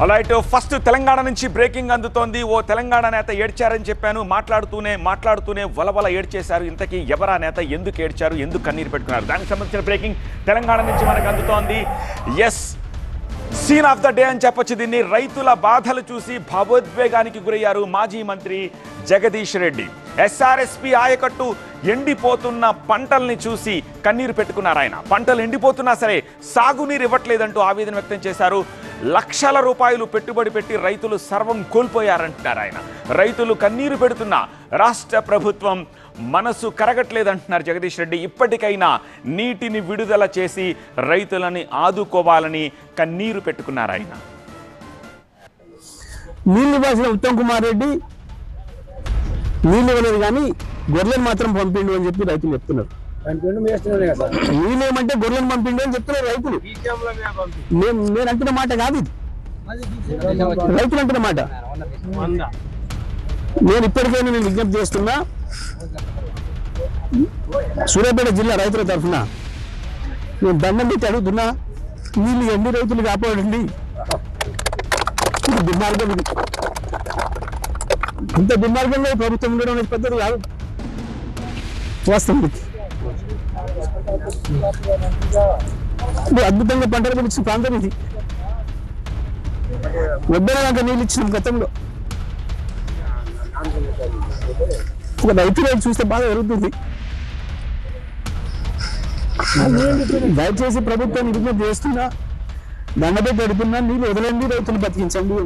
అలాంటి ఫస్ట్ తెలంగాణ నుంచి బ్రేకింగ్ అందుతోంది. ఓ తెలంగాణ నేత ఏడ్చారని చెప్పాను. మాట్లాడుతూనే వలవల ఏడ్చేశారు. ఇంతకీ ఎవరా నేత, ఎందుకు ఏడ్చారు, ఎందుకు కన్నీరు పెట్టుకున్నారు, దానికి సంబంధించిన బ్రేకింగ్ తెలంగాణ నుంచి మనకు అందుతోంది. Yes, scene of the day అని చెప్పొచ్చు దీన్ని. రైతుల బాధలు చూసి భావోద్వేగానికి గురయ్యారు మాజీ మంత్రి జగదీష్ రెడ్డి. ఎస్ఆర్ఎస్పి ఆయకట్టు ఎండిపోతున్న పంటల్ని చూసి కన్నీరు పెట్టుకున్నారు ఆయన. పంటలు ఎండిపోతున్నా సరే సాగునీరు ఇవ్వట్లేదంటూ ఆవేదన వ్యక్తం చేశారు. లక్షల రూపాయలు పెట్టుబడి పెట్టి రైతులు సర్వం కోల్పోయారంటున్నారు ఆయన. రైతులు కన్నీరు పెడుతున్నా రాష్ట్ర ప్రభుత్వం మనసు కరగట్లేదంటున్నారు జగదీష్ రెడ్డి. ఇప్పటికైనా నీటిని విడుదల చేసి రైతులని ఆదుకోవాలని కన్నీరు పెట్టుకున్నారు ఆయన. నీళ్లు ఇవ్వాల్సిన ఉత్తమ్ కుమార్ రెడ్డి నీళ్ళు ఇవ్వలేదు, కానీ గొర్రెలను మాత్రం పంపిండు అని చెప్పి రైతులు చెప్తున్నారు. నీళ్ళు ఏమంటే గొర్రెలను పంపిండు అని చెప్తున్నారు రైతులు. నేను అంటున్న మాట కాదు, రైతులు అంటున్న మాట. నేను ఇప్పటికైనా విజ్ఞప్తి చేస్తున్నా, సూర్యాపేట జిల్లా రైతుల తరఫున నేను దండం పెట్టి అడుగుతున్నా, నీళ్ళు ఎన్ని రైతులు కాపాడండి. దుర్మార్గం, ఇంత దుర్మార్గంగా ప్రభుత్వం ఉండడం అనేది పద్ధతి కాదు. వాస్తవానికి అద్భుతంగా పంటలు పండించిన ప్రాంతం ఇది. వద్దనలాగా నీళ్ళు ఇచ్చిన గతంలో ఒక రైతులు చూస్తే బాగా జరుగుతుంది. దయచేసి ప్రభుత్వాన్ని విజ్ఞప్తి చేస్తున్నా, దండపెట్టి అడుగుతున్నా, నీళ్ళు వదలండి, రైతులు బతికించండి.